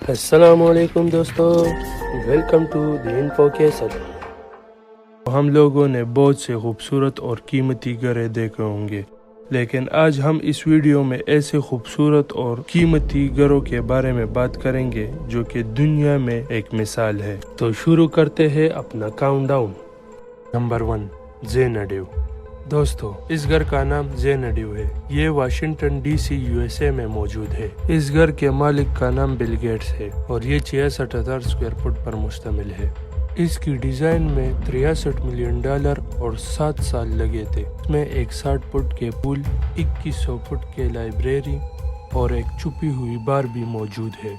السلام علیکم دوستو، welcome to the info cast. ہم لوگوں نے بہت سے خوبصورت اور قیمتی گھریں دیکھے ہوں گے، لیکن آج ہم اس ویڈیو میں ایسے خوبصورت اور قیمتی گھروں کے بارے میں بات کریں گے جو کہ دنیا میں ایک مثال ہے۔ تو شروع کرتے ہیں اپنا کاؤنٹ ڈاؤن۔ نمبر 1، زینڈیو۔ دوستو، اس گھر کا نام زینڈیو ہے۔ یہ واشنگٹن ڈی سی USA میں موجود ہے۔ اس گھر کے مالک کا نام بل گیٹس ہے اور یہ 66,000 اسکوائر فٹ پر مشتمل ہے۔ اس کی ڈیزائن میں $63 ملین اور 7 سال لگے تھے۔ اس میں ایک 60 فٹ کے پول، 2100 فٹ کے لائبریری اور ایک چھپی ہوئی بار بھی موجود ہے،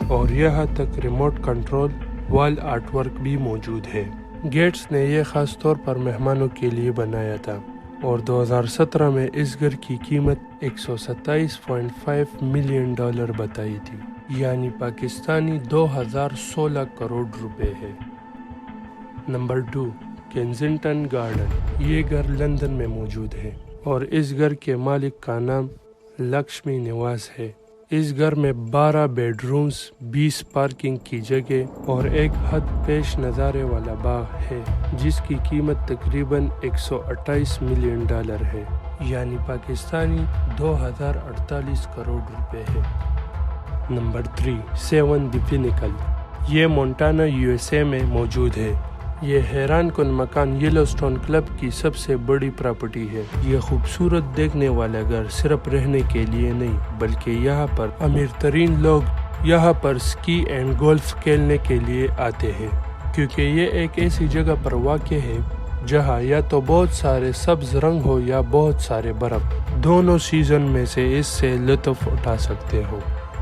اور یہاں تک ریموٹ کنٹرول وال آرٹ ورک بھی موجود ہے۔ گیٹس نے یہ خاص طور پر مہمانوں کے لیے بنایا تھا، اور 2017 میں اس گھر کی قیمت $127.5 ملین بتائی تھی، یعنی پاکستانی 2016 کروڑ روپے ہے۔ Number 2، Kensington garden. یہ گھر لندن میں موجود ہے، اور اس گھر کے مالک کا نام لکشمی نواس ہے۔ اس گھر میں 12 بیڈ رومز، 20 پارکنگ کی جگہ اور ایک حد پیش نظارے والا باغ ہے، جس کی قیمت تقریباً $128 ملین ہے، یعنی پاکستانی 2048 کروڑ روپے ہے۔ نمبر 3، 7 دی پینیکل۔ یہ مونٹانا USA میں موجود ہے۔ یہ حیران کن مکان یلو سٹون کلب کی سب سے بڑی پراپرٹی ہے۔ یہ خوبصورت دیکھنے والا گھر صرف رہنے کے لیے نہیں، بلکہ یہاں پر امیر ترین لوگ یہاں پر سکی اینڈ گولف کھیلنے کے لیے آتے ہیں، کیونکہ یہ ایک ایسی جگہ پر واقع ہے جہاں یا تو بہت سارے سبز رنگ ہو یا بہت سارے برف، دونوں سیزن میں سے اس سے لطف اٹھا سکتے ہو۔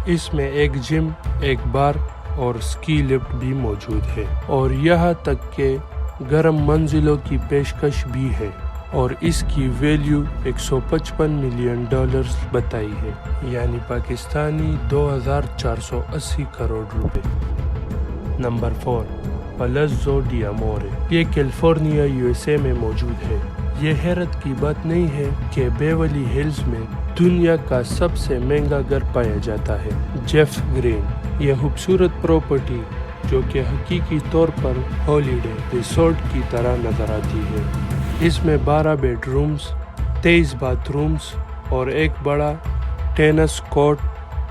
اس میں ایک جم، ایک بار اور سکی لفٹ بھی موجود ہے، اور یہاں تک کہ گرم منزلوں کی پیشکش بھی ہے، اور اس کی ویلیو $155 ملین بتائی ہے، یعنی پاکستانی 2480 کروڑ روپے۔ Number 4، Palazzo di Amore. یہ کیلیفورنیا USA میں موجود ہے۔ یہ حیرت کی بات نہیں ہے کہ بیولی ہلز میں دنیا کا سب سے مہنگا گھر پایا جاتا ہے۔ Jeff Green. یہ خوبصورت پراپرٹی جو کہ حقیقی طور پر ہالیڈے ریسورٹ کی طرح نظر آتی ہے۔ اس میں 12 بیڈ رومز، 23 باتھ رومز اور ایک بڑا ٹینس کورٹ،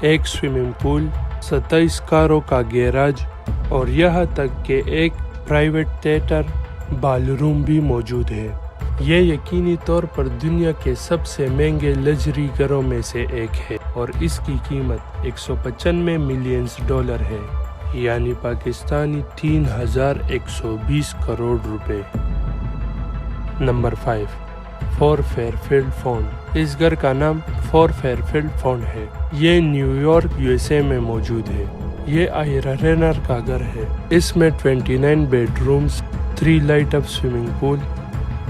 ایک سوئمنگ پول، 27 کاروں کا گیراج، اور یہاں تک کہ ایک پرائیویٹ تھیٹر بال روم بھی موجود ہے۔ یہ یقینی طور پر دنیا کے سب سے مہنگے لگژری گھروں میں سے ایک ہے، اور اس کی قیمت $195 ملین ہے، یعنی پاکستانی 3120 کروڑ روپے۔ نمبر 5، فور فیر فیلڈ فونڈ۔ اس گھر کا نام فور فیر فیلڈ فونڈ ہے۔ یہ نیو یارک USA میں موجود ہے۔ یہ آئرا رینر کا گھر ہے۔ اس میں 29 bedrooms, 3 light up swimming pool,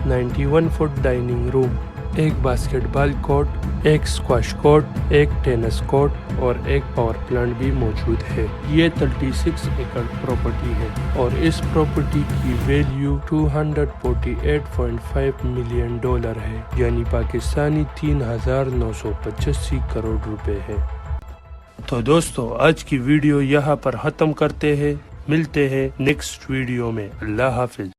91 foot dining room, ایک باسکٹ بال کورٹ، ایک اسکواش کورٹ، ایک ٹینس کورٹ اور ایک پاور پلانٹ بھی موجود ہے۔ یہ 36 ایکڑ پراپرٹی ہے، اور اس پراپرٹی کی ویلیو $248.5 ملین ہے، یعنی پاکستانی 3985 کروڑ روپے ہے۔ تو دوستو، آج کی ویڈیو یہاں پر ختم کرتے ہیں۔ ملتے ہیں نیکسٹ ویڈیو میں۔ اللہ حافظ۔